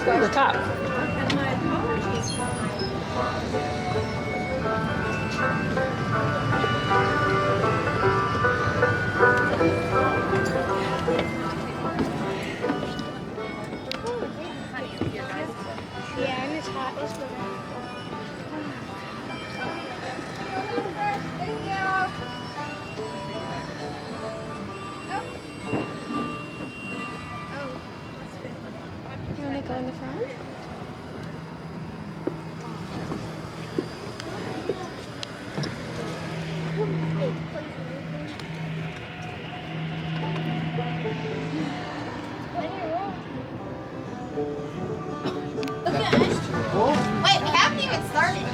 go to the top. Yeah, and it's hot as well. You want to go in the front? Wait, we haven't even started.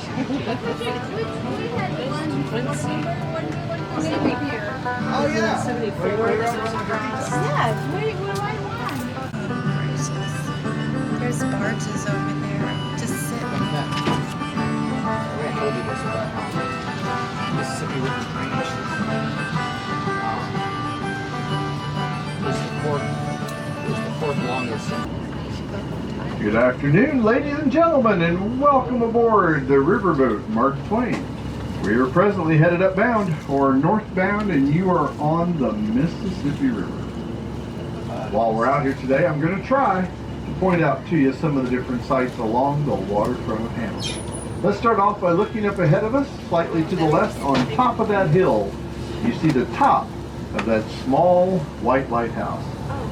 Oh yeah. 74. Yeah, where do I want? There's barges over there. Just sit. Mississippi River Drainage System. It's the fourth longest. Good afternoon, ladies and gentlemen, and welcome aboard the Riverboat Mark Twain. We are presently headed upbound or northbound, and you are on the Mississippi River. While we're out here today, I'm going to try to point out to you some of the different sites along the waterfront of Hannibal. Let's start off by looking up ahead of us, slightly to the left, on top of that hill. You see the top of that small white lighthouse.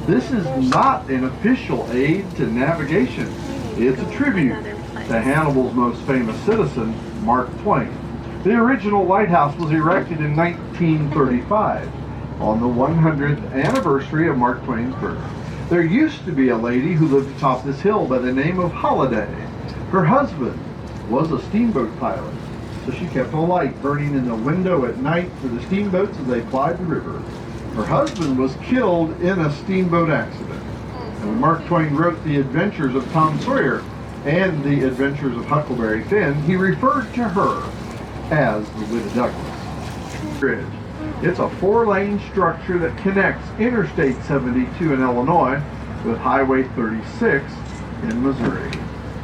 This is not an official aid to navigation. It's a tribute to Hannibal's most famous citizen, Mark Twain. The original lighthouse was erected in 1935 on the 100th anniversary of Mark Twain's birth. There used to be a lady who lived atop this hill by the name of Holiday. Her husband was a steamboat pilot, so she kept a light burning in the window at night for the steamboats as they plied the river. Her husband was killed in a steamboat accident. And when Mark Twain wrote The Adventures of Tom Sawyer and The Adventures of Huckleberry Finn, he referred to her as the Widow Douglas. Bridge. It's a 4-lane structure that connects Interstate 72 in Illinois with Highway 36 in Missouri.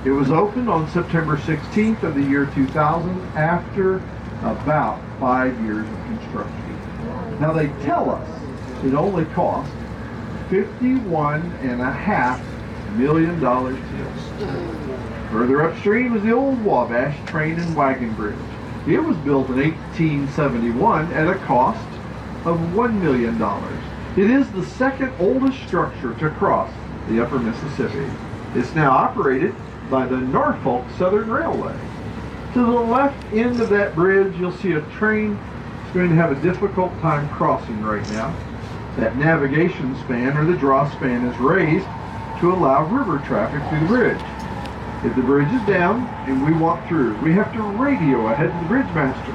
It was opened on September 16th of the year 2000 after about 5 years of construction. Now they tell us it only cost $51.5 million to build. Further upstream is the old Wabash Train and Wagon Bridge. It was built in 1871 at a cost of $1 million. It is the second oldest structure to cross the upper Mississippi. It's now operated by the Norfolk Southern Railway. To the left end of that bridge, you'll see a train. It's going to have a difficult time crossing right now. That navigation span, or the draw span, is raised to allow river traffic through the bridge. If the bridge is down and we walk through, we have to radio ahead to the bridge master.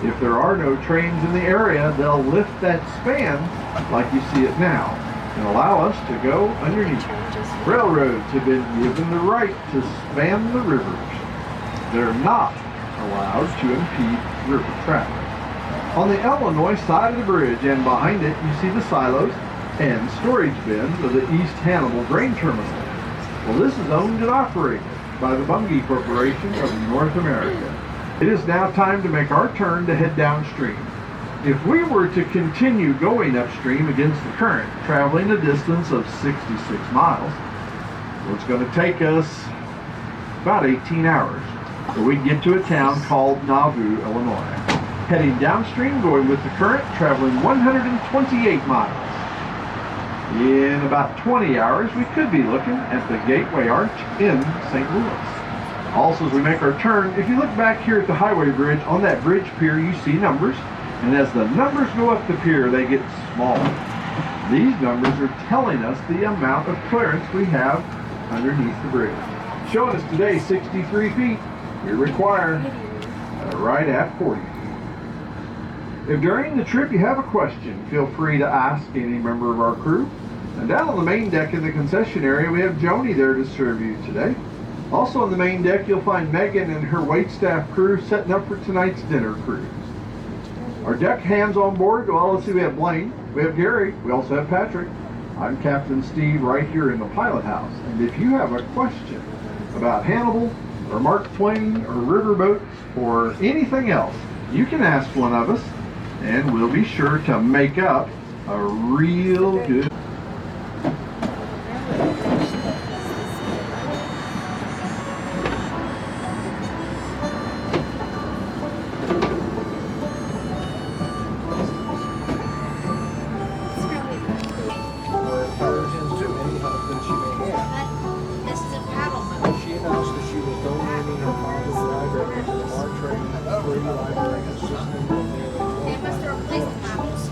If there are no trains in the area, they'll lift that span like you see it now and allow us to go underneath. Railroads have been given the right to span the rivers. They're not allowed to impede river traffic. On the Illinois side of the bridge and behind it, you see the silos and storage bins of the East Hannibal Grain Terminal. Well, this is owned and operated by the Bunge Corporation of North America. It is now time to make our turn to head downstream. If we were to continue going upstream against the current, traveling a distance of 66 miles, well, it's going to take us about 18 hours. So we can get to a town called Nauvoo, Illinois. Heading downstream, going with the current, traveling 128 miles. In about 20 hours, we could be looking at the Gateway Arch in St. Louis. Also, as we make our turn, if you look back here at the highway bridge, on that bridge pier, you see numbers. And as the numbers go up the pier, they get smaller. These numbers are telling us the amount of clearance we have underneath the bridge. Showing us today 63 feet. We require right at 40 feet. If during the trip you have a question, feel free to ask any member of our crew. And down on the main deck in the concession area, we have Joni there to serve you today. Also on the main deck, you'll find Megan and her waitstaff crew setting up for tonight's dinner cruise. Our deck hands on board, well, let's see, we have Blaine, we have Gary, we also have Patrick, I'm Captain Steve right here in the pilot house, and if you have a question about Hannibal or Mark Twain or riverboats or anything else, you can ask one of us, and we'll be sure to make up a real good This is a paddle boat. She announced that she was donating her father's library to the Mark Twain Riverboat system of They must have replaced the paddles.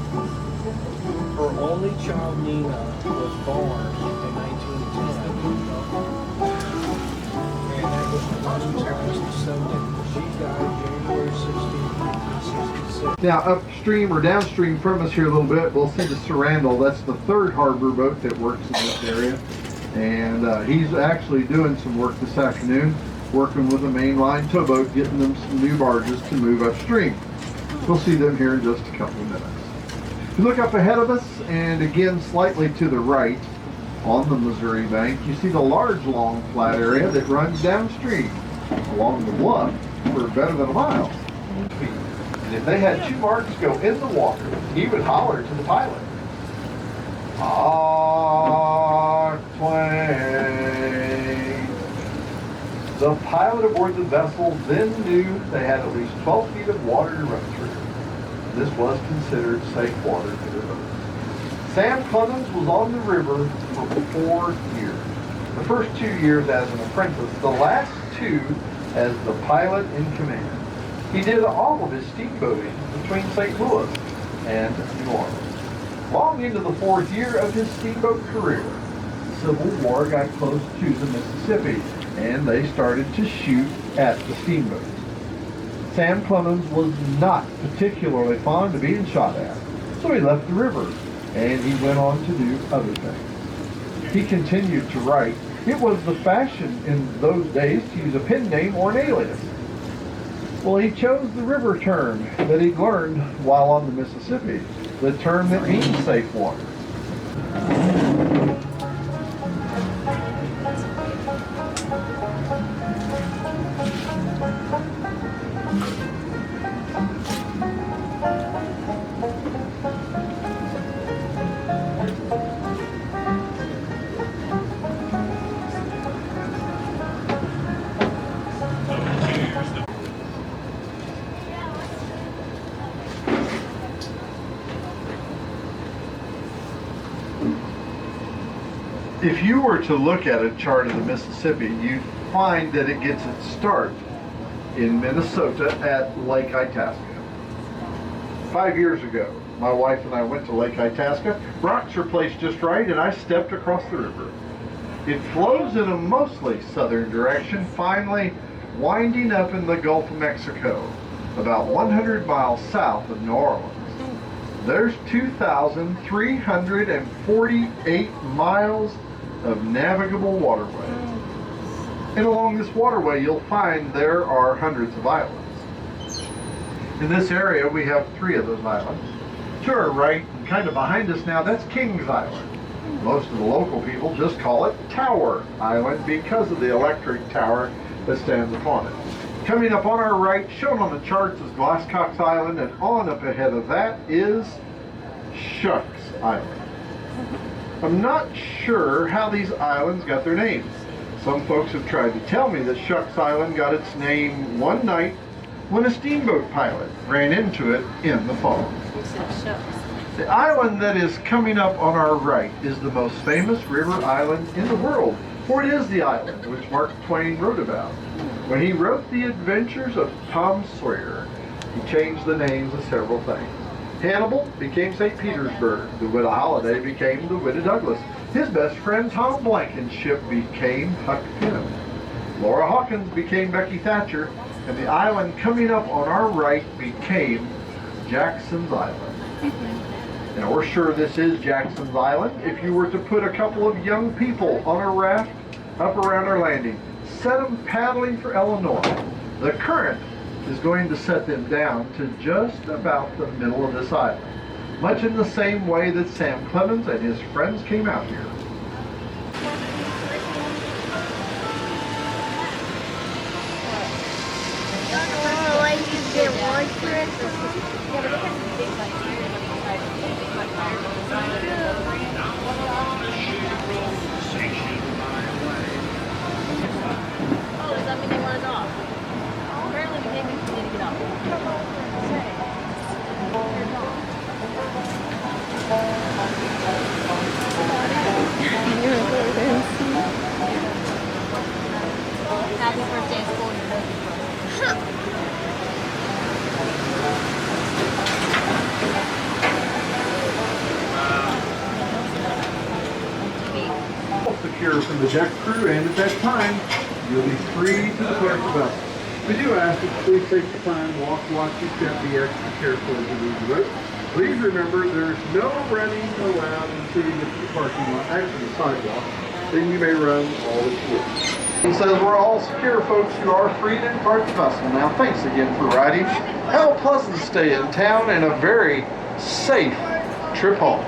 Her only child, Nina, was born in 1910. And that was her last parents descendant. She died January 16, 1966. Now, upstream or downstream from us here a little bit, we'll see the Surrandal. That's the third harbor boat that works in this area. And he's actually doing some work this afternoon, working with a mainline towboat, getting them some new barges to move upstream. We'll see them here in just a couple of minutes. If you look up ahead of us, and again slightly to the right, on the Missouri bank, you see the large, long, flat area that runs downstream along the bluff for better than a mile. And if they had two marks go in the water, he would holler to the pilot, "Mark Twain." The pilot aboard the vessel then knew they had at least 12 feet of water to run through. This was considered safe water for the boat. Sam Clemens was on the river for 4 years. The first 2 years as an apprentice, the last 2 as the pilot in command. He did all of his steamboating between St. Louis and New Orleans. Long into the 4th year of his steamboat career, the Civil War got close to the Mississippi, and they started to shoot at the steamboats. Sam Clemens was not particularly fond of being shot at, so he left the river, and he went on to do other things. He continued to write. It was the fashion in those days to use a pen name or an alias. Well, he chose the river term that he'd learned while on the Mississippi, the term that means safe water. If you were to look at a chart of the Mississippi, you'd find that it gets its start in Minnesota at Lake Itasca. 5 years ago, my wife and I went to Lake Itasca. Rocks are placed just right, and I stepped across the river. It flows in a mostly southern direction, finally winding up in the Gulf of Mexico, about 100 miles south of New Orleans. There's 2,348 miles of navigable waterway. And along this waterway, you'll find there are hundreds of islands. In this area, we have 3 of those islands. To our right, and kind of behind us now, that's Kings Island. Most of the local people just call it Tower Island because of the electric tower that stands upon it. Coming up on our right, shown on the charts, is Glasscock's Island, and on up ahead of that is Shucks Island. I'm not sure how these islands got their names. Some folks have tried to tell me that Shucks Island got its name one night when a steamboat pilot ran into it in the fog. The island that is coming up on our right is the most famous river island in the world, for it is the island which Mark Twain wrote about. When he wrote The Adventures of Tom Sawyer, he changed the names of several things. Hannibal became St. Petersburg. The Widow Holiday became the Widow Douglas. His best friend Tom Blankenship became Huck Finn. Laura Hawkins became Becky Thatcher, and the island coming up on our right became Jackson's Island. Now, we're sure this is Jackson's Island. If you were to put a couple of young people on a raft up around our landing, set them paddling for Illinois, the current is going to set them down to just about the middle of this island. much in the same way that Sam Clemens and his friends came out here. Oh, does that mean they want it off? Apparently we think we need to get off. Happy birthday, school. Secure from the deck crew, and at that time, you'll be free to depart the vessel. We do ask that you please take the time, walk, watch your step, be extra careful as you leave the boat. Please remember there's no running allowed until you get to the parking lot, actually the sidewalk. Then you may run all that you wish. He says we're all secure, folks. You are free to depart the vessel. Now, thanks again for riding. Have a pleasant stay in town and a very safe trip home.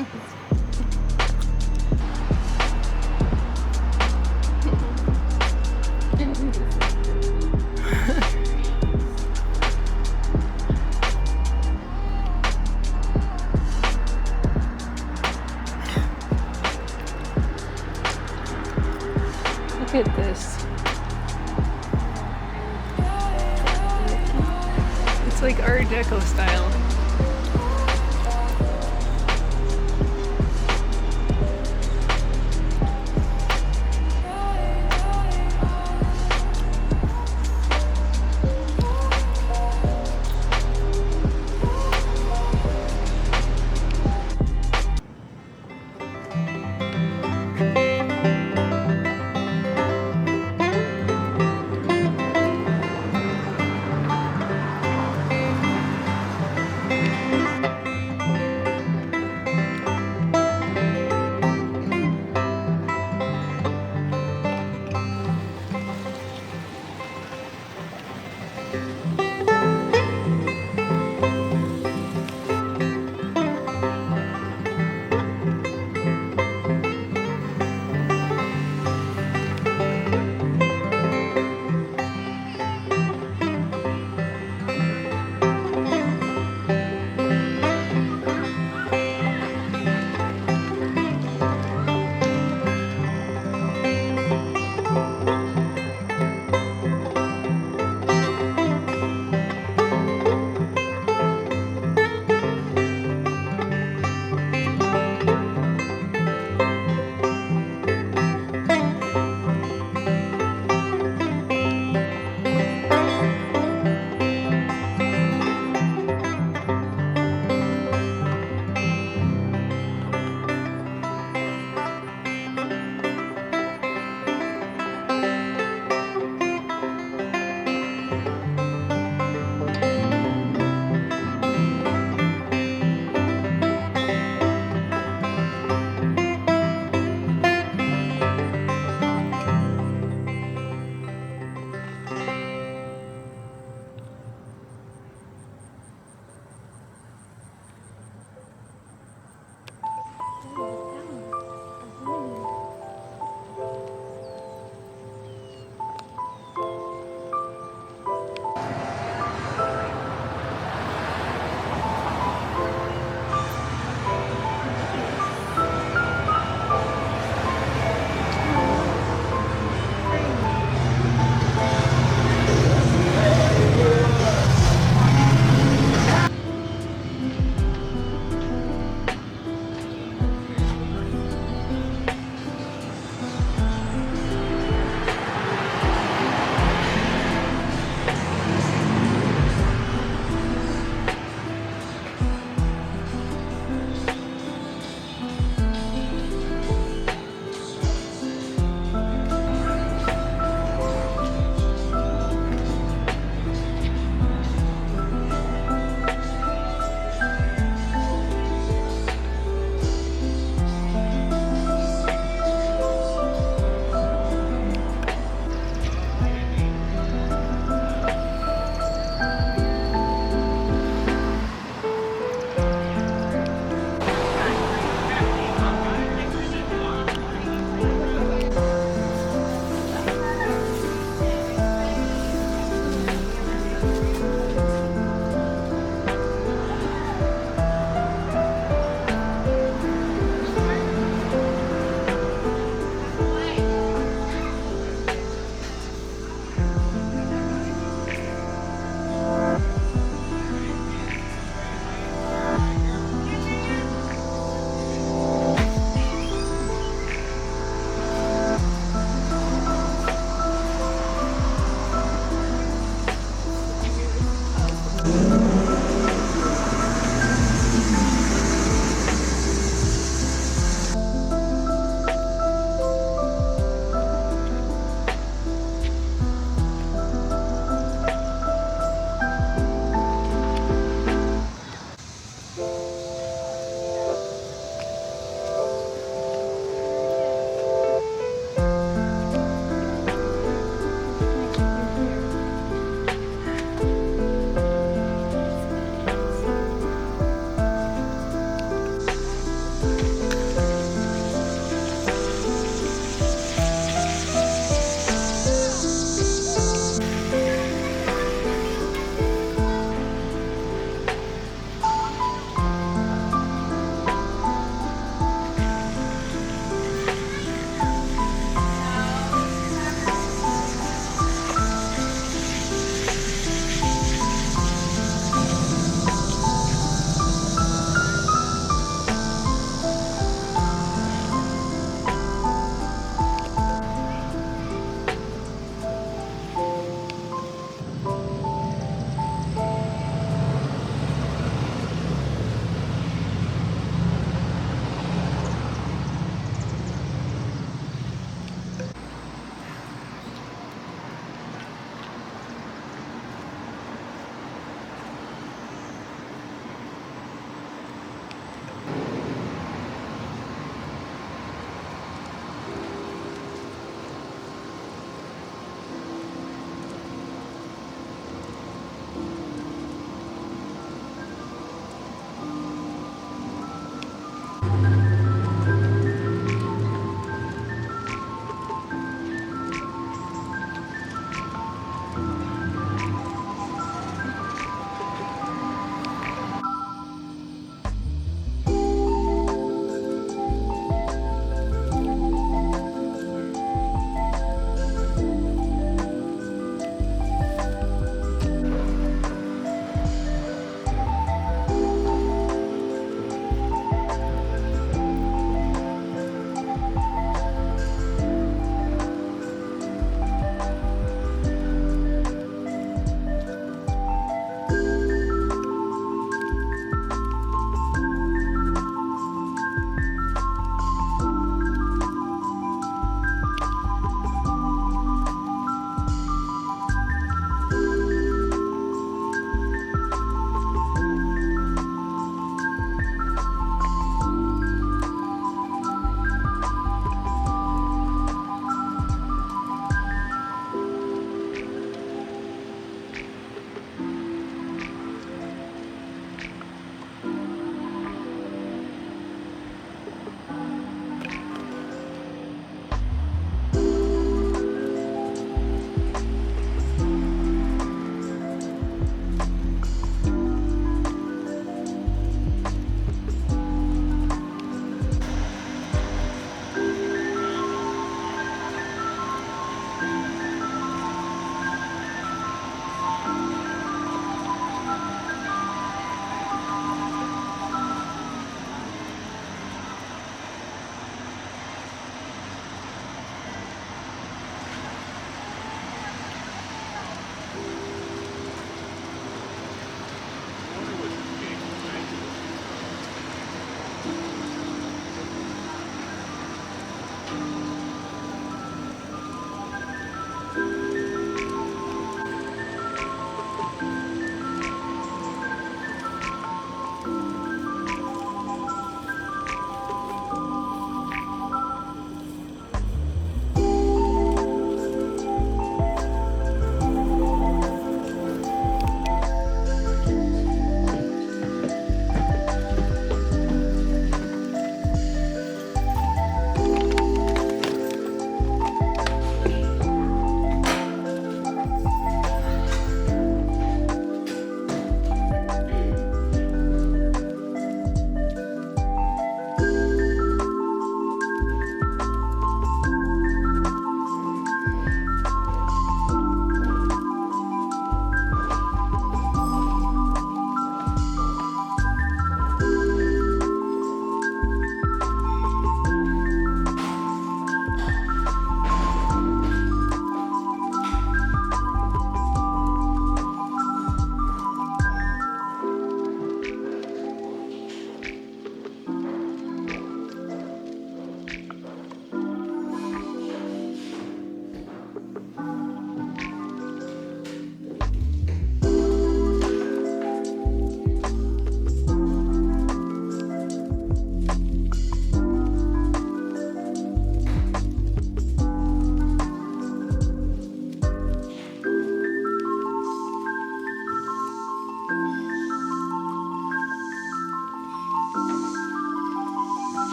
Look at this. It's like Art Deco style.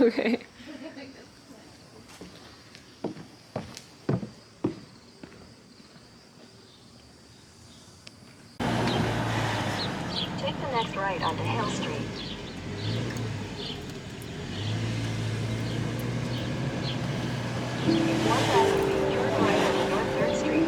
Okay. Take the next right onto Hill Street. In 1,000 feet, turn right onto North 3rd Street.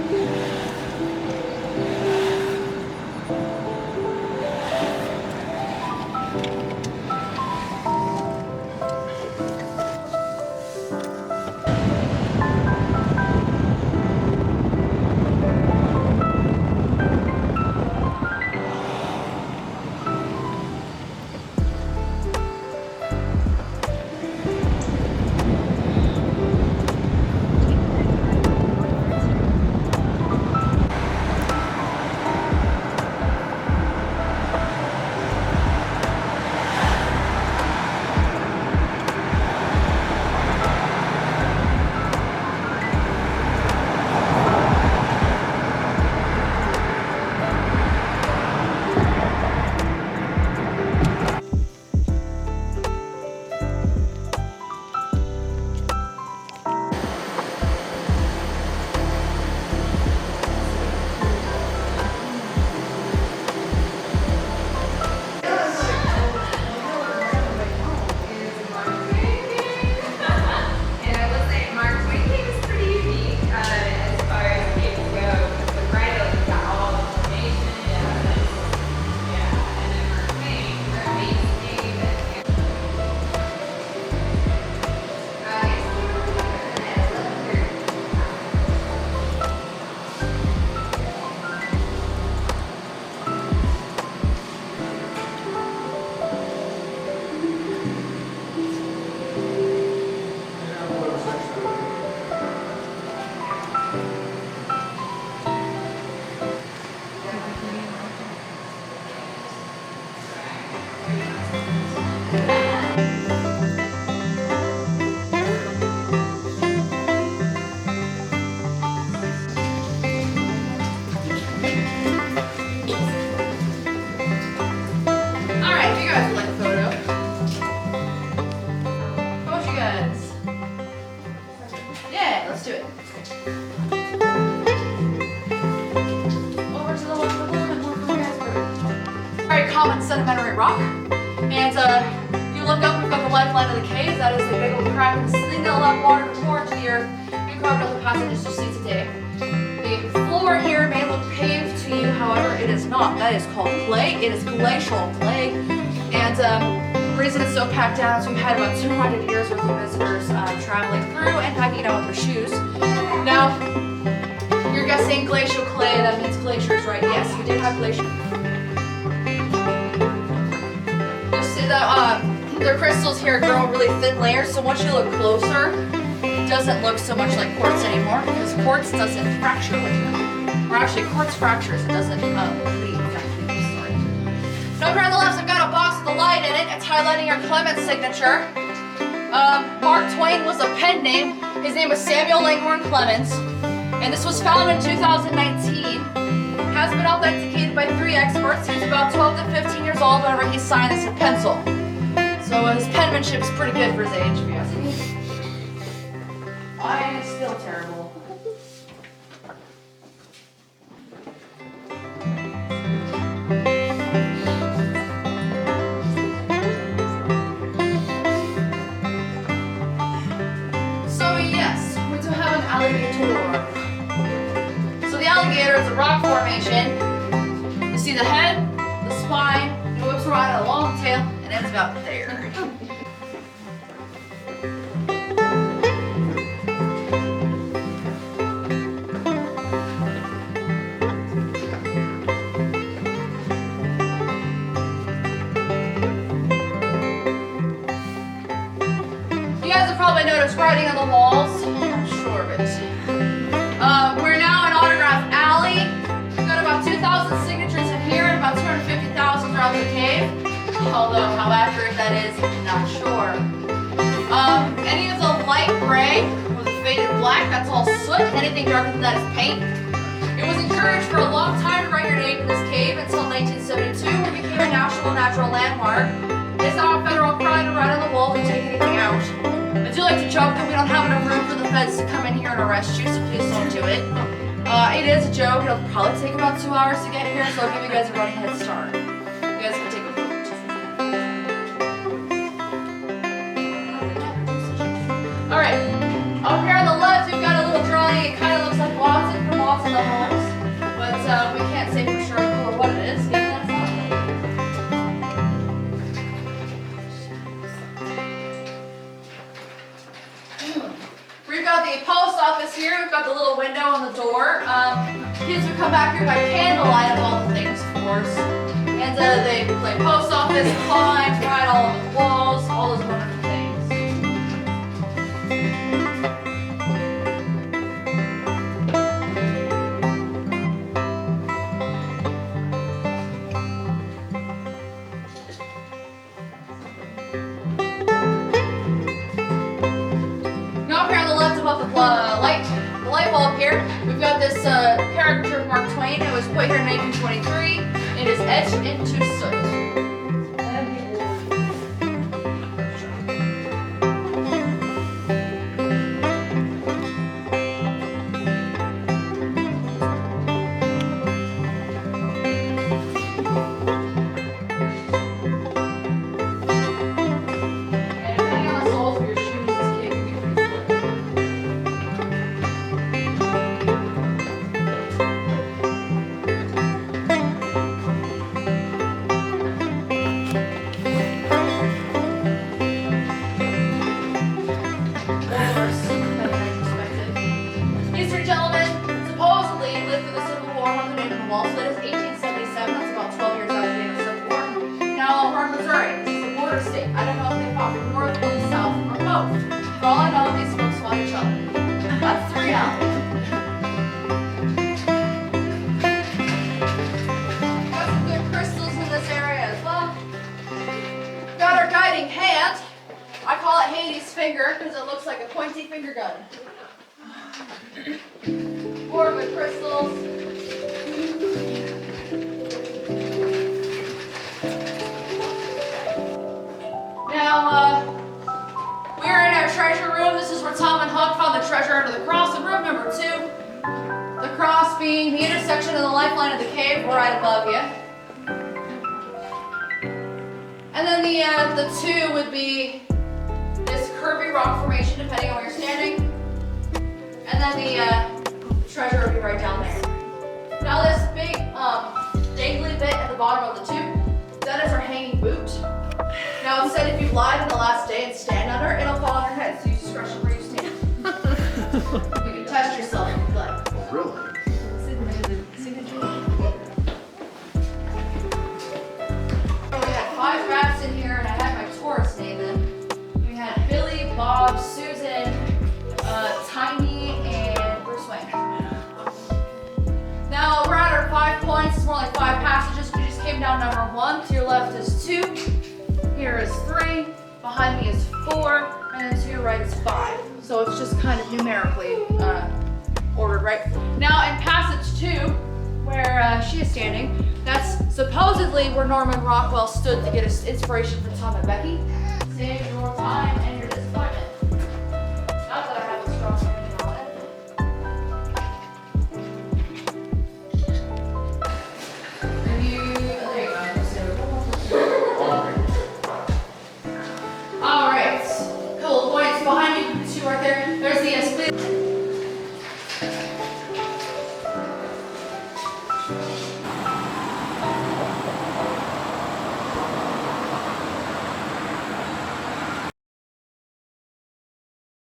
And I will say, Mark Twain Cave is pretty unique as far as caves go. The bridal, you've got all the information. Yeah, and then Mark Twain, the main cave. Alright, you guys would like a photo. How about you guys? Yeah, let's do it. Over to the left of the limit, more from you guys. Very common sedimentary rock. And if you look up, we've got the lifeline of the cave. That is a big old crack in the ceiling that allowed water to pour into the earth. You carved out the passages you see today. The floor here may look paved to you, however, it is not. That is called clay. It is glacial clay. And the reason it's so packed down is we've had about 200 years worth of visitors traveling through and packing it out with their shoes. Now, you're guessing glacial clay, that means glaciers, right? Yes, we did have glaciers. You see that the crystals here grow in really thin layers, so once you look closer, it doesn't look so much like quartz anymore because quartz doesn't fracture with them. Or actually, quartz fractures, it doesn't leave. Now here on the left, I've got a box with a light in it. It's highlighting our Clemens signature. Mark Twain was a pen name. His name was Samuel Langhorne Clemens. And this was found in 2019. Has been authenticated by 3 experts. He was about 12 to 15 years old whenever he signed this in pencil. So his penmanship is pretty good for his age, if you ask me. Mine is still terrible. So yes, we do have an alligator. So the alligator is a rock formation. You see the head, the spine, it whips around at a long tail, and ends about there. You guys have probably noticed writing on the walls. I'm sure of it. We're now in Autograph Alley. We've got about 2,000 signatures in here and about 250,000 throughout the cave. Although how accurate that is, not sure. Any of the light gray or the faded black, that's all soot. Anything darker than that is paint. It was encouraged for a long time to write your name in this cave until 1972, when it became a natural landmark. It's not a federal crime to write on the wall and take anything out. I do like to joke that we don't have enough room for the feds to come in here and arrest you, so please don't do it. It is a joke. It'll probably take about 2 hours to get here, so I'll give you guys a running head start. You guys can take a vote. Alright, up here on the left, we've got a little drawing. It kind of looks like Watson from Watson the Holmes, but we can't say for sure who or what it is. Even that's not it. We've got the post office here. We've got the little window on the door. Kids would come back here by candlelight of all the things, of course. And they play post office, climb, ride all over the walls, all those wonderful things. Above the light bulb here, we've got this caricature of Mark Twain. It was put here in 1923. It is etched into soot. Because it looks like a pointy finger gun. More with crystals. Now, we're in our treasure room. This is where Tom and Huck found the treasure under the cross in room number 2. The cross being the intersection of the lifeline of the cave right above you. And then the 2 would be this curvy rock formation, depending on where you're standing. And then the treasure would be right down there. Now this big dangly bit at the bottom of the tube, that is our hanging boot. Now it said if you lied on the last day and stand under it, it'll fall on your head, so you discretion where you stand. You can test yourself if you'd like. Really? We had 5 rats in here, and I had my tourist name in. Billy, Bob, Susan, Tiny, and Bruce Wayne. Now we're at our 5 points. It's more like 5 passages. We just came down number 1. To your left is 2. Here is 3. Behind me is 4. And then to your right is 5. So it's just kind of numerically ordered, right? Now in passage 2, where she is standing, that's supposedly where Norman Rockwell stood to get his inspiration for Tom and Becky. Save your time and your disappointment.